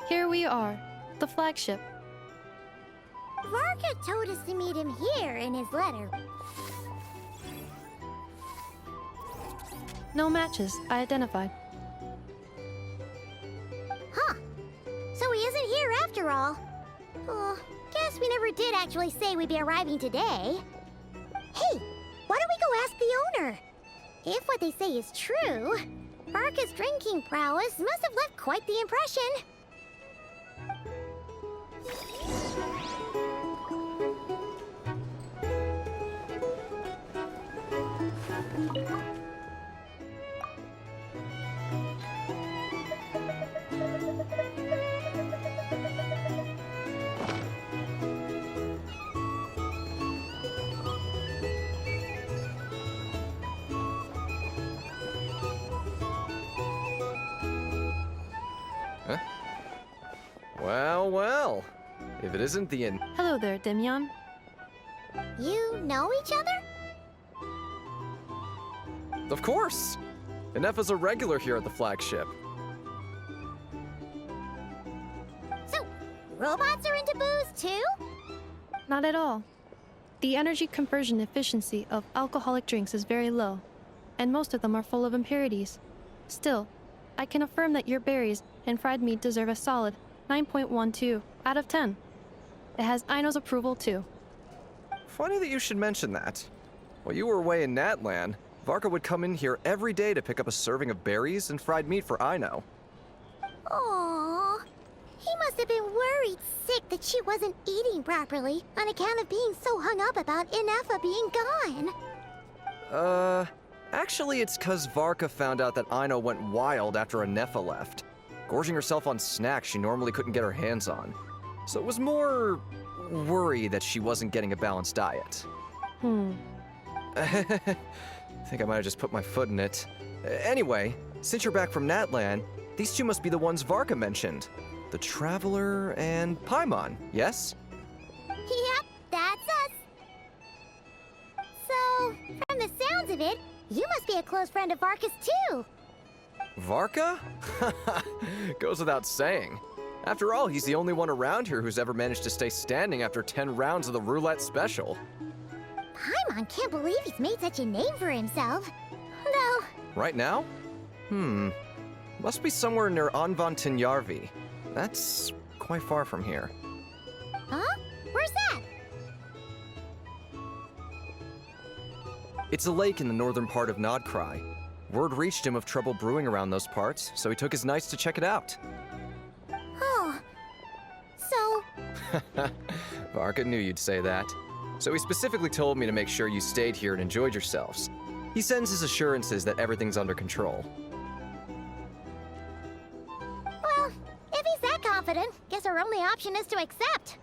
Here we are, the flagship. Varka told us to meet him here in his letter. No matches, I identified. Huh. So he isn't here after all. Oh, guess we never did actually say we'd be arriving today. Hey, why don't we go ask the owner? If what they say is true, Varka's drinking prowess must have left quite the impression. Huh? Well. If it isn't the Hello there, Demyon. You know each other? Of course! Inefa's a regular here at the flagship. So, robots are into booze too? Not at all. The energy conversion efficiency of alcoholic drinks is very low, and most of them are full of impurities. Still, I can affirm that your berries and fried meat deserve a solid 9.12 out of 10. It has Aino's approval too. Funny that you should mention that. While you were away in Natlan, Varka would come in here every day to pick up a serving of berries and fried meat for Aino. Aww. He must have been worried sick that she wasn't eating properly on account of being so hung up about Inefa being gone. Actually it's 'cause Varka found out that Aino went wild after Inefa left, gorging herself on snacks she normally couldn't get her hands on. So it was more worry that she wasn't getting a balanced diet. I think I might have just put my foot in it. Anyway, since you're back from Natlan, these two must be the ones Varka mentioned. The Traveler and Paimon, yes? Yep, that's us. So, from the sounds of it, you must be a close friend of Varka's too. Varka? Goes without saying. After all, he's the only one around here who's ever managed to stay standing after 10 rounds of the roulette special. Paimon can't believe he's made such a name for himself. Though, Right now? Must be somewhere near Anvan Tinyarvi. That's quite far from here. huh? Where's It's a lake in the northern part of Nodcry. Word reached him of trouble brewing around those parts, so he took his knights to check it out. Oh. So, Varka knew you'd say that. So he specifically told me to make sure you stayed here and enjoyed yourselves. He sends his assurances that everything's under control. well, if he's that confident, guess our only option is to accept.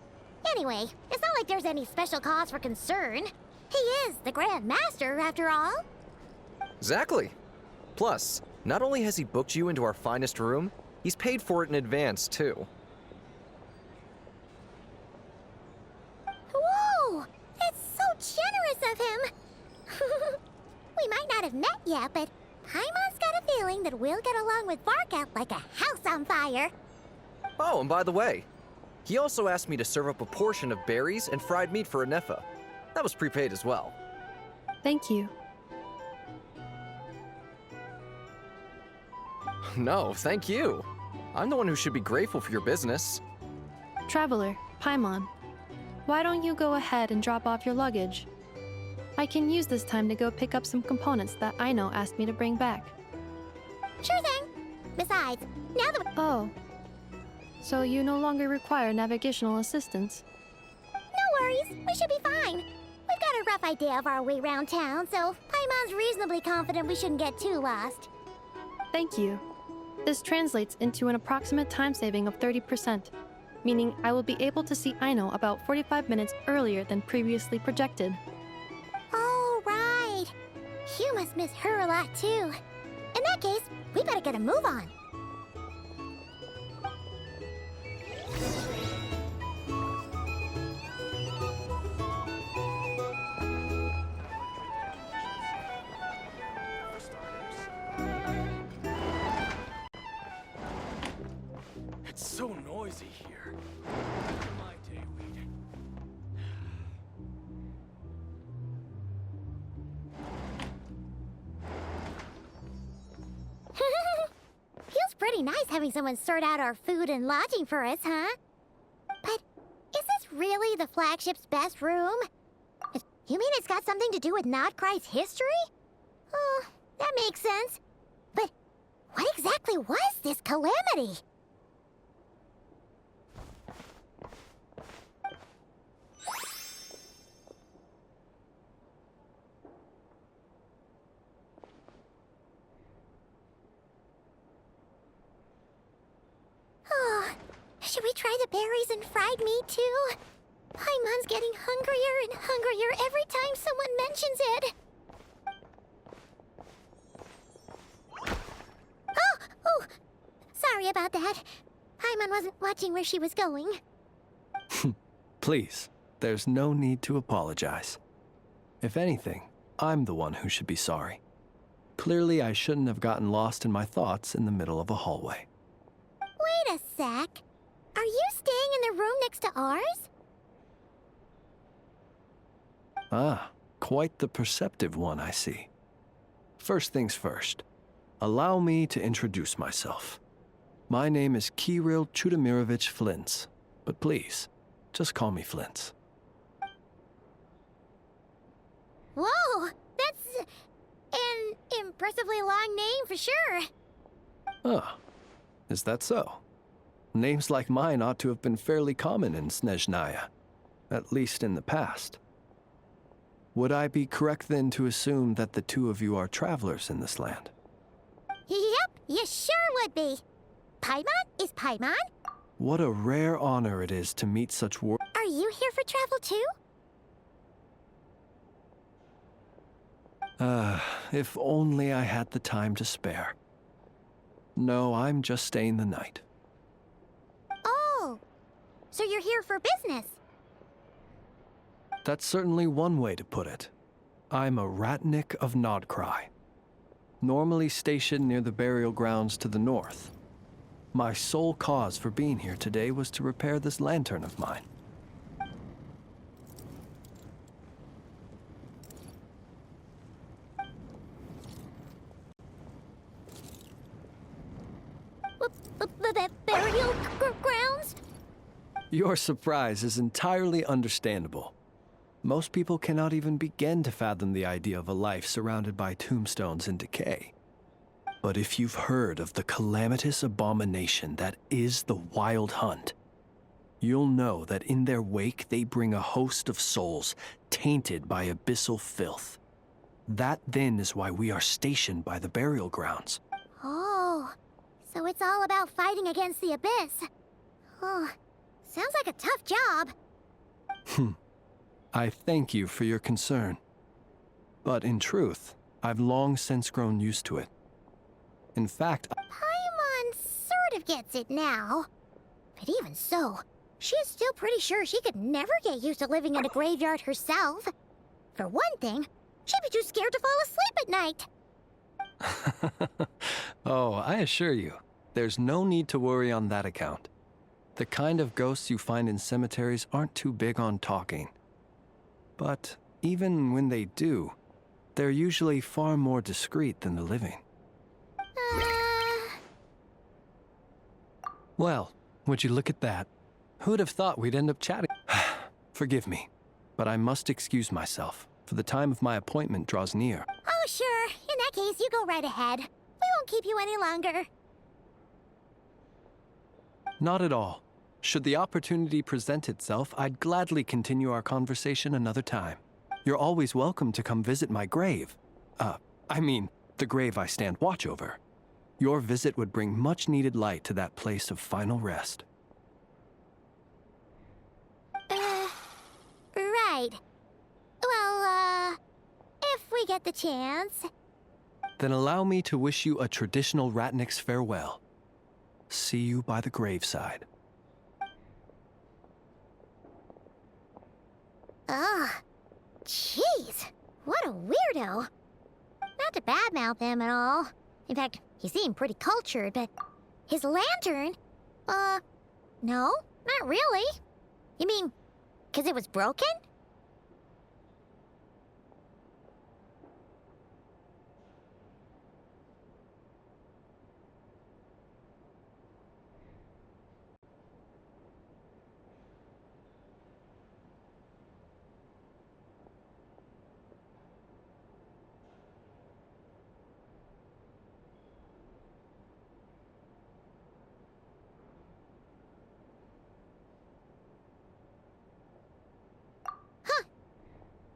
Anyway, it's not like there's any special cause for concern. He is the Grand Master, after all. Exactly. Plus, not only has he booked you into our finest room, he's paid for it in advance, too. Whoa! That's so generous of him! We might not have met yet, but Paimon's got a feeling that we'll get along with Varka like a house on fire. Oh, and by the way, he also asked me to serve up a portion of berries and fried meat for Anefa. That was prepaid as well. Thank you. No, thank you. I'm the one who should be grateful for your business. Traveler, Paimon, why don't you go ahead and drop off your luggage? I can use this time to go pick up some components that Aino asked me to bring back. Sure thing. Besides, now that Oh. So you no longer require navigational assistance? no worries, we should be fine. We've got a rough idea of our way around town, so Paimon's reasonably confident we shouldn't get too lost. Thank you. This translates into an approximate time saving of 30%, meaning I will be able to see Aino about 45 minutes earlier than previously projected. Oh, right. You must miss her a lot, too. In that case, we better get a move on. It's so noisy here. My day weed. Feels pretty nice having someone sort out our food and lodging for us, huh? But is this really the flagship's best room? You mean it's got something to do with Nodcry's history? Oh, that makes sense. But what exactly was this calamity? Oh, should we try the berries and fried meat too? Paimon's getting hungrier and hungrier every time someone mentions it. Oh, sorry about that. Paimon wasn't watching where she was going. Please, there's no need to apologize. If anything, I'm the one who should be sorry. Clearly, I shouldn't have gotten lost in my thoughts in the middle of a hallway. Wait a sec. Are you staying in the room next to ours? Ah, quite the perceptive one, I see. First things first, allow me to introduce myself. My name is Kirill Chudamirovich Flintz, but please, just call me Flintz. Whoa, that's an impressively long name for sure. Ah, is that so? Names like mine ought to have been fairly common in Snezhnaya, at least in the past. Would I be correct then to assume that the two of you are travelers in this land? Yep, you sure would be. Paimon is Paimon. What a rare honor it is to meet such Are you here for travel too? if only I had the time to spare. No, I'm just staying the night. Oh, so you're here for business. That's certainly one way to put it. I'm a Ratnik of Nodcry, normally stationed near the burial grounds to the north. My sole cause for being here today was to repair this lantern of mine. Burial grounds? Your surprise is entirely understandable. Most people cannot even begin to fathom the idea of a life surrounded by tombstones and decay. But if you've heard of the calamitous abomination that is the Wild Hunt, you'll know that in their wake they bring a host of souls tainted by abyssal filth. That then is why we are stationed by the burial grounds. Oh, so it's all about fighting against the abyss. Oh, sounds like a tough job. I thank you for your concern. But in truth, I've long since grown used to it. In fact, Paimon sort of gets it now. But even so, she is still pretty sure she could never get used to living in a graveyard herself. For one thing, she'd be too scared to fall asleep at night. oh, I assure you, there's no need to worry on that account. The kind of ghosts you find in cemeteries aren't too big on talking. But even when they do, they're usually far more discreet than the living. Well, would you look at that? Who'd have thought we'd end up chatting? Forgive me, but I must excuse myself, for the time of my appointment draws near. Oh, sure. In that case, you go right ahead. We won't keep you any longer. Not at all. Should the opportunity present itself, I'd gladly continue our conversation another time. You're always welcome to come visit my grave. I mean, the grave I stand watch over. Your visit would bring much-needed light to that place of final rest. Right. Well, if we get the chance. Then allow me to wish you a traditional Ratnik's farewell. See you by the graveside. Ugh. Jeez. What a weirdo. Not to badmouth him at all. In fact, he seemed pretty cultured, but his lantern? No, not really. You mean, 'cause it was broken?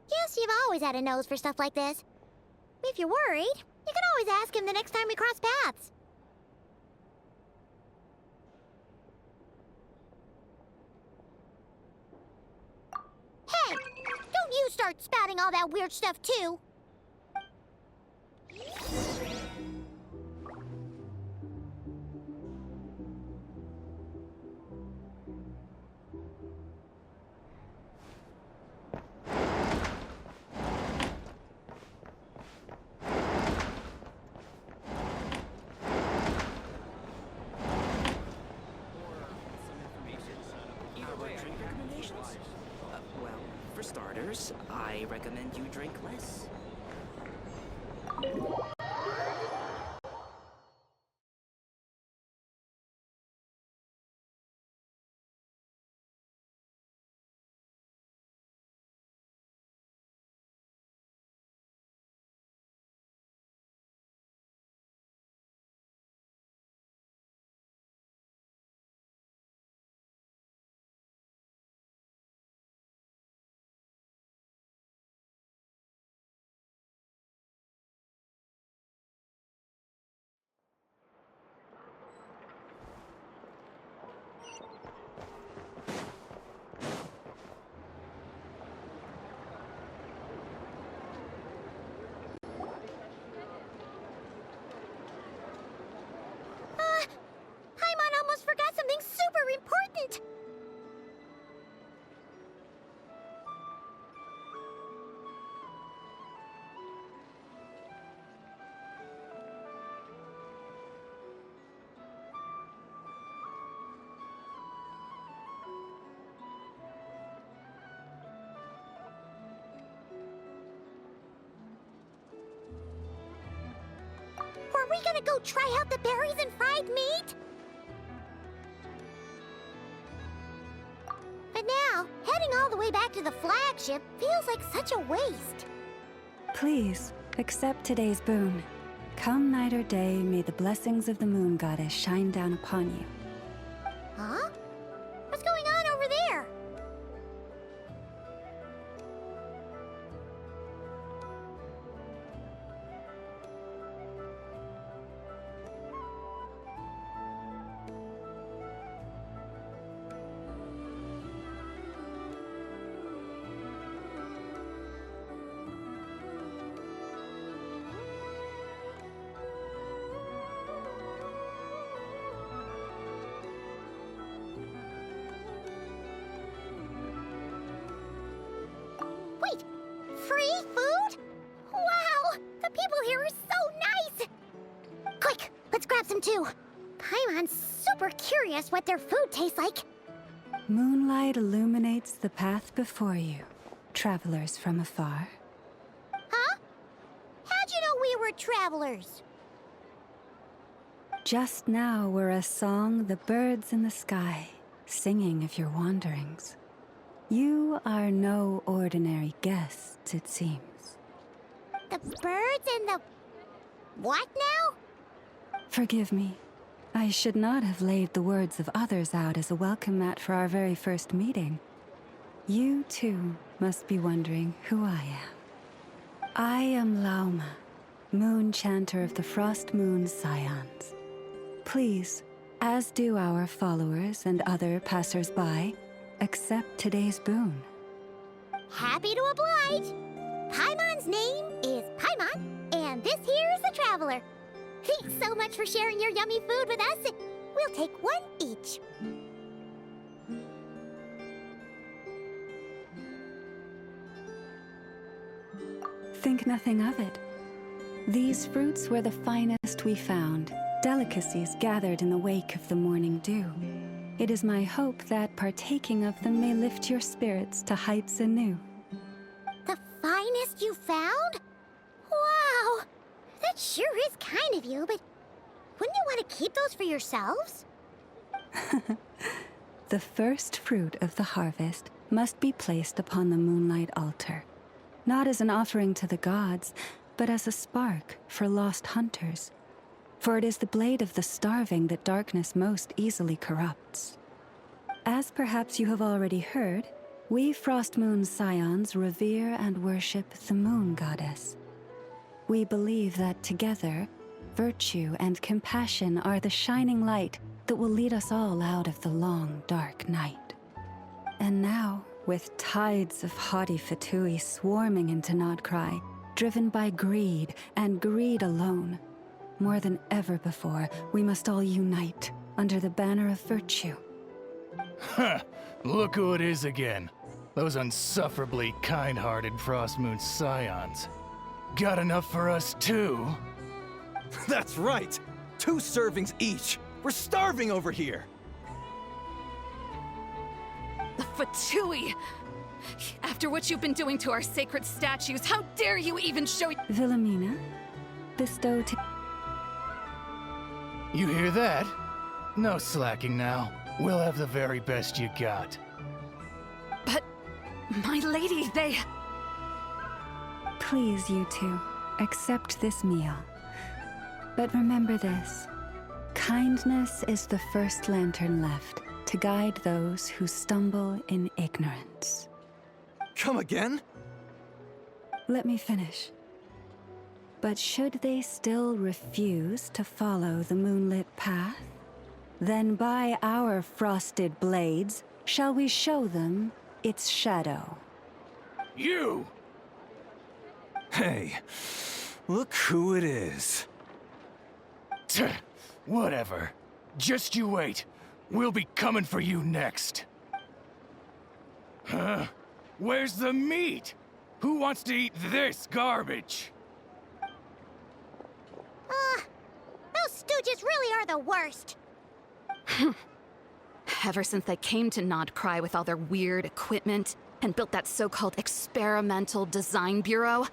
Guess you've always had a nose for stuff like this. If you're worried, you can always ask him the next time we cross paths. Hey! Don't you start spouting all that weird stuff, too! Well, for starters, I recommend you drink less. Paimon almost forgot something super important! Were we gonna go try out the berries and fried meat? But now, heading all the way back back to the flagship feels like such a waste. Please, accept today's boon. Come night or day, may the blessings of the moon goddess shine down upon you. Huh? What's going on over there? Wait, free food? Wow, the people here are so nice! Quick, let's grab some too. Paimon's super curious what their food tastes like. Moonlight illuminates the path before you, travelers from afar. Huh? How'd you know we were travelers? Just now were a song the birds in the sky, singing of your wanderings. You are no ordinary guests, it seems. The birds and the... what now? Forgive me. I should not have laid the words of others out as a welcome mat for our very first meeting. You, too, must be wondering who I am. I am Lauma, moon chanter of the Frost Moon Scions. Please, as do our followers and other passers-by, accept today's boon. Happy to oblige. Paimon's name is Paimon, and this here is the Traveler. Thanks so much for sharing your yummy food with us. We'll take one each. Think nothing of it. These fruits were the finest we found, delicacies gathered in the wake of the morning dew. It is my hope that partaking of them may lift your spirits to heights anew. The finest you found? Wow! That sure is kind of you, but wouldn't you want to keep those for yourselves? The first fruit of the harvest must be placed upon the moonlight altar, not as an offering to the gods, but as a spark for lost hunters. For it is the blade of the starving that darkness most easily corrupts. As perhaps you have already heard, we Frost Moon Scions revere and worship the moon goddess. We believe that together, virtue and compassion are the shining light that will lead us all out of the long, dark night. And now, with tides of haughty Fatui swarming into Nodcry, driven by greed and greed alone, more than ever before, we must all unite under the banner of virtue. Huh, look who it is again. Those unsufferably kind-hearted Frost Moon Scions. Got enough for us too? That's right! 2 servings each! We're starving over here! The Fatui! After what you've been doing to our sacred statues, how dare you even show... Wilhelmina, bestow to... You hear that? No slacking now. We'll have the very best you got. But, my lady, they... Please, you two, accept this meal. But remember this. Kindness is the first lantern left to guide those who stumble in ignorance. Come again? Let me finish. But should they still refuse to follow the moonlit path, then by our frosted blades shall we show them its shadow. You! Hey, look who it is. Tch, whatever. Just you wait. We'll be coming for you next. Huh? Where's the meat? Who wants to eat this garbage? Those stooges really are the worst. Ever since they came to Nodcry with all their weird equipment and built that so-called experimental design bureau,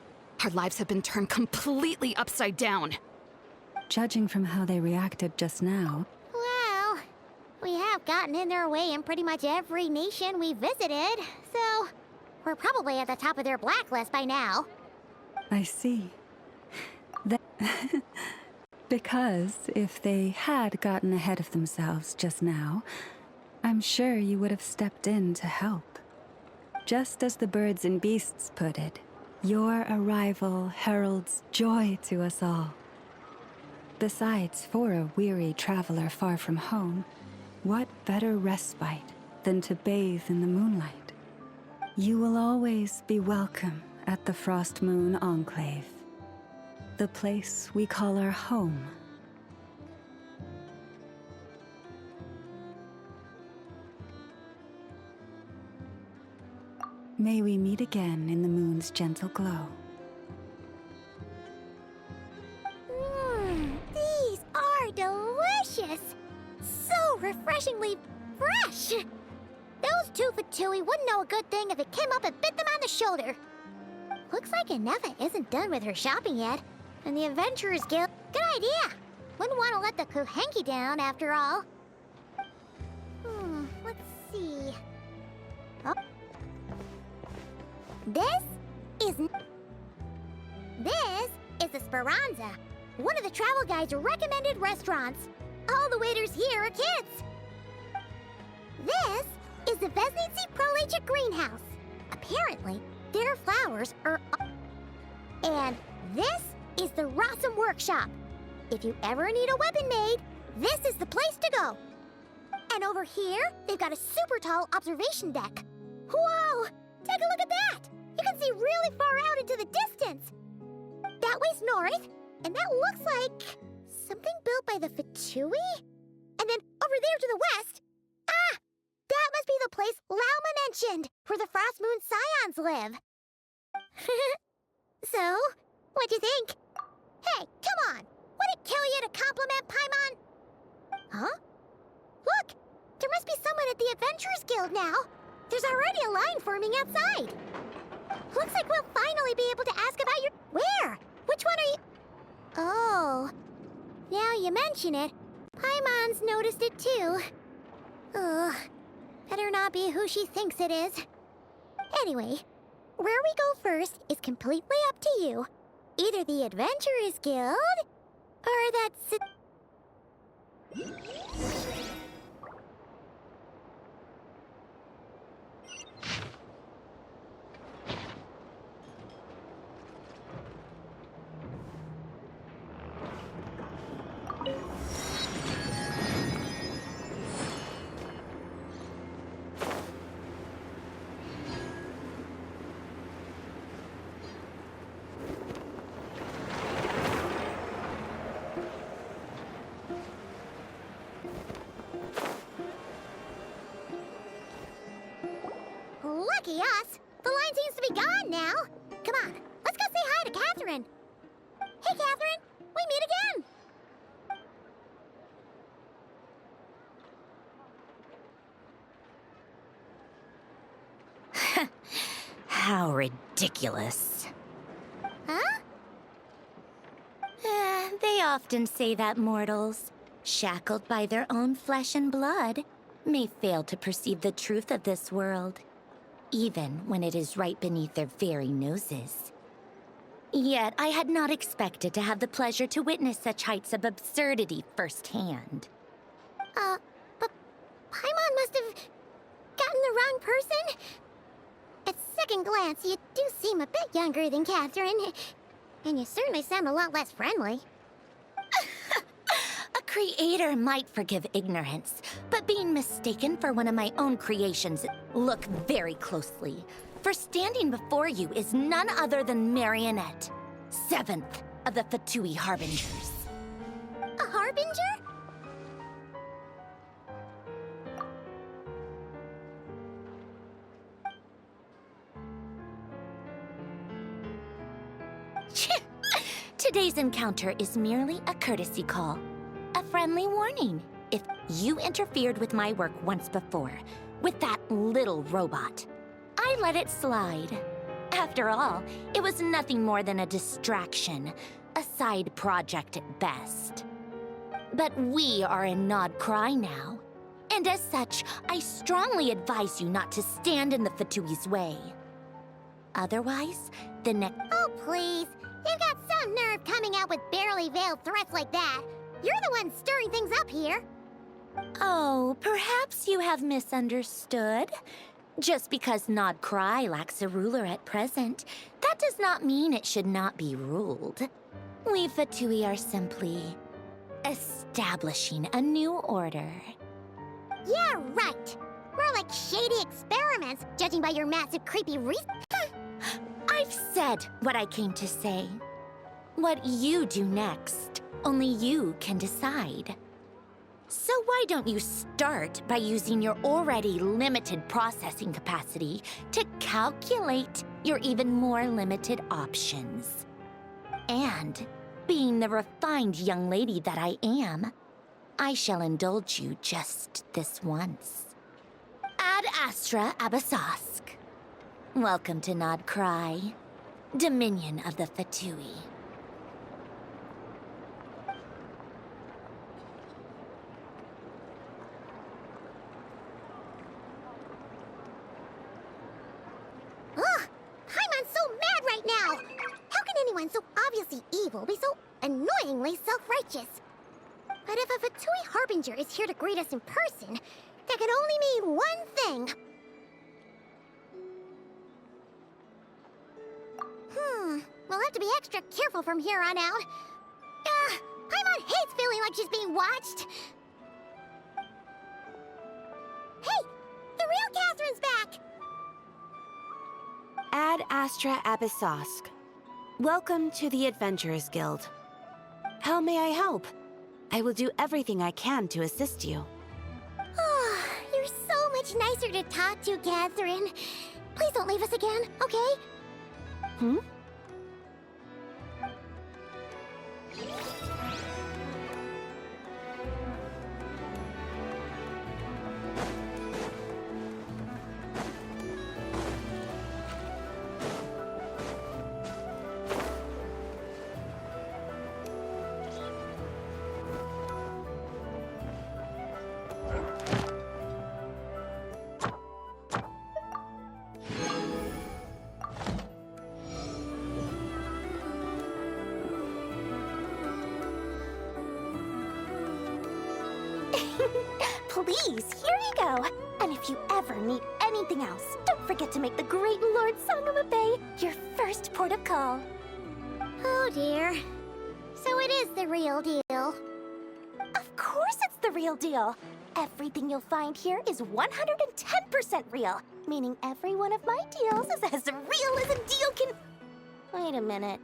our lives have been turned completely upside down. Judging from how they reacted just now, Well, we have gotten in their way in pretty much every nation we visited, so We're probably at the top of their blacklist by now. I see. That because if they had gotten ahead of themselves just now, I'm sure you would have stepped in to help. Just as the birds and beasts put it, your arrival heralds joy to us all. Besides, for a weary traveler far from home, what better respite than to bathe in the moonlight? You will always be welcome at the Frost Moon Enclave, the place we call our home. May we meet again in the moon's gentle glow. These are delicious! So refreshingly fresh! Those two Fatui wouldn't know a good thing if it came up and bit them on the shoulder. Looks like Anefa isn't done with her shopping yet. And the Adventurers Guild... Good idea! Wouldn't want to let the Kuhenki down, after all. Let's see... Oh. This is the Speranza, one of the travel guide's recommended restaurants. All the waiters here are kids. This is the Vesnici Prolicha Greenhouse. Apparently, their flowers are... And this is the Rossum Workshop. If you ever need a weapon made, this is the place to go. And over here, they've got a super tall observation deck. Whoa! Take a look at that! You can see really far out into the distance. That way's north, and that looks like something built by the Fatui? And then over there to the west, that must be the place Lauma mentioned, where the Frost Moon Scions live. So, what'd you think? Hey, come on! Would it kill you to compliment Paimon? Huh? Look! There must be someone at the Adventurers Guild now. There's already a line forming outside. Looks like we'll finally be able to ask about your... Where? Which one are you... Oh. Now you mention it, Paimon's noticed it too. Ugh. Better not be who she thinks it is. Anyway, where we go first is completely up to you. Either the Adventurers Guild, or that... Lucky us! The line seems to be gone now. Come on, let's go say hi to Catherine. Hey, Catherine! We meet again! How ridiculous. Huh? They often say that mortals, shackled by their own flesh and blood, may fail to perceive the truth of this world, even when it is right beneath their very noses. Yet I had not expected to have the pleasure to witness such heights of absurdity firsthand. But Paimon must have gotten the wrong person? At second glance, you do seem a bit younger than Catherine. And you certainly sound a lot less friendly. A creator might forgive ignorance, but being mistaken for one of my own creations, look very closely. For standing before you is none other than Marionette, 7th of the Fatui Harbingers. A harbinger? Today's encounter is merely a courtesy call. A friendly warning. If you interfered with my work once before, with that little robot, I let it slide. After all, it was nothing more than a distraction, a side project at best. But we are in Nod Cry now, and as such, I strongly advise you not to stand in the Fatui's way. Otherwise, the next. Oh, please. You've got some nerve coming out with barely veiled threats like that. You're the one stirring things up here. Oh, perhaps you have misunderstood. Just because Nod Cry lacks a ruler at present, that does not mean it should not be ruled. We Fatui are simply establishing a new order. Yeah, right. We're like shady experiments, judging by your massive creepy I've said what I came to say. What you do next, only you can decide. So why don't you start by using your already limited processing capacity to calculate your even more limited options? And, being the refined young lady that I am, I shall indulge you just this once. Ad Astra Abasask. Welcome to Nod Cry, Dominion of the Fatui. Ugh! Paimon's so mad right now! How can anyone so obviously evil be so annoyingly self-righteous? But if a Fatui Harbinger is here to greet us in person, that can only mean one thing. We'll have to be extra careful from here on out. Paimon hates feeling like she's being watched. Hey! The real Catherine's back! Ad Astra Abyssosque. Welcome to the Adventurers Guild. How may I help? I will do everything I can to assist you. You're so much nicer to talk to, Catherine. Please don't leave us again, okay? Hmm? Please, here you go. And if you ever need anything else, don't forget to make the great Lord Sangama Bay your first port of call. Oh dear. So it is the real deal. Of course it's the real deal. Everything you'll find here is 110% real, meaning every one of my deals is as real as a deal can... Wait a minute.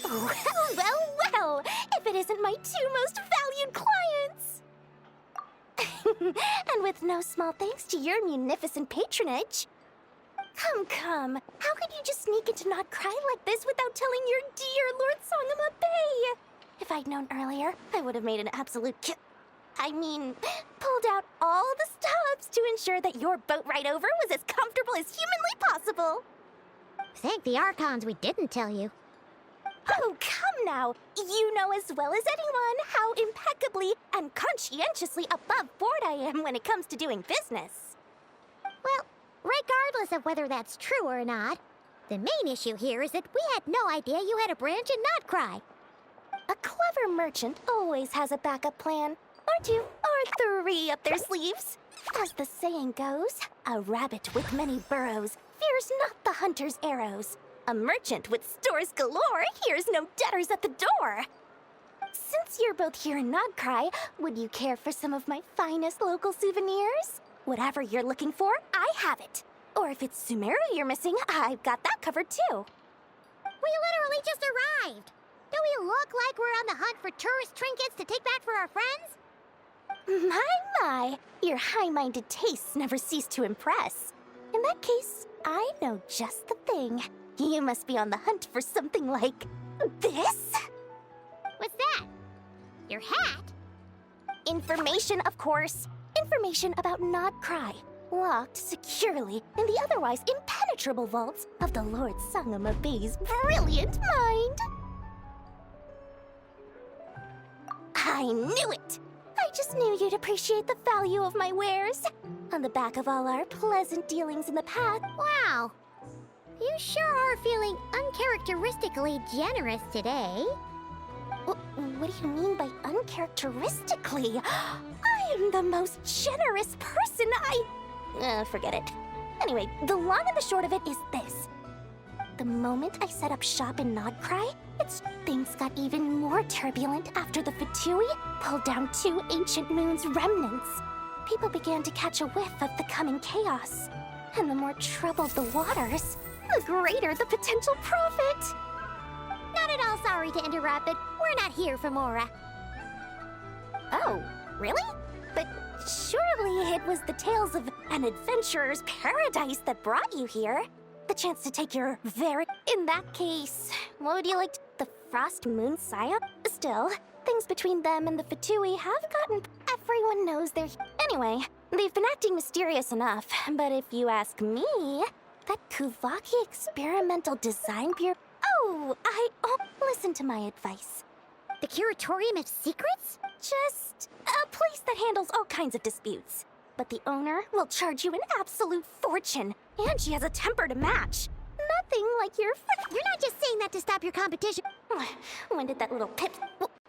Well, if it isn't my two most valued clients. And with no small thanks to your munificent patronage. Come. How could you just sneak into Nod Cry like this without telling your dear Lord Sangama Bay? If I'd known earlier, I would have made an absolute pulled out all the stops to ensure that your boat ride over was as comfortable as humanly possible. Thank the Archons we didn't tell you. Oh, come now! You know as well as anyone how impeccably and conscientiously above board I am when it comes to doing business. Well, regardless of whether that's true or not, the main issue here is that we had no idea you had a branch in Nod Cry. A clever merchant always has a backup plan, or two, or three up their sleeves. As the saying goes, a rabbit with many burrows fears not the hunter's arrows. A merchant with stores galore hears no debtors at the door. Since you're both here in Nod Cry, would you care for some of my finest local souvenirs? Whatever you're looking for, I have it. Or if it's Sumeru you're missing, I've got that covered too. We literally just arrived. Do we look like we're on the hunt for tourist trinkets to take back for our friends? My, your high-minded tastes never cease to impress. In that case, I know just the thing. You must be on the hunt for something like this? What's that? Your hat? Information, of course. Information about Nod Cry, locked securely in the otherwise impenetrable vaults of the Lord Sangama Bay's brilliant mind. I knew it! I just knew you'd appreciate the value of my wares. On the back of all our pleasant dealings in the past. Wow. You sure are you're feeling uncharacteristically generous today. What do you mean by uncharacteristically? I am the most generous person forget it. Anyway, the long and the short of it is this. The moment I set up shop in Nodcry, things got even more turbulent after the Fatui pulled down 2 ancient moon's remnants. People began to catch a whiff of the coming chaos. And the more troubled the waters, the greater the potential profit. Not at all sorry to interrupt, but we're not here for Mora. Oh, really? But surely it was the tales of an adventurer's paradise that brought you here. The chance to take your In that case, what would you like the Frost Moon Scion? Still, things between them and the Fatui have gotten... Everyone knows they're... Anyway, they've been acting mysterious enough, but if you ask me, that Kuvaki Experimental Design Bureau... Oh, listen to my advice. The Curatorium of Secrets? Just a place that handles all kinds of disputes. But the owner will charge you an absolute fortune, and she has a temper to match. Nothing like your... You're not just saying that to stop your competition. When did that little pip...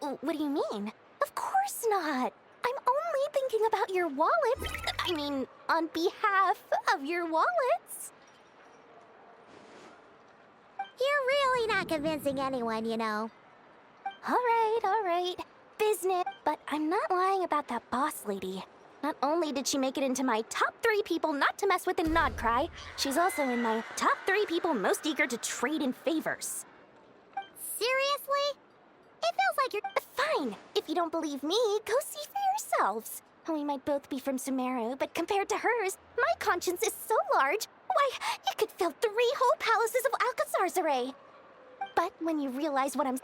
What do you mean? Of course not. I'm only thinking about your wallet. I mean, on behalf of your wallets. You're really not convincing anyone, you know. All right. Business. But I'm not lying about that boss lady. Not only did she make it into my top 3 people not to mess with in Nodcry, she's also in my top 3 people most eager to trade in favors. Seriously? It feels like you're... Fine. If you don't believe me, go see for yourselves. We might both be from Sumeru, but compared to hers, my conscience is so large, why, it could fill 3 whole palaces of Alcazar's array. But when you realize what I'm...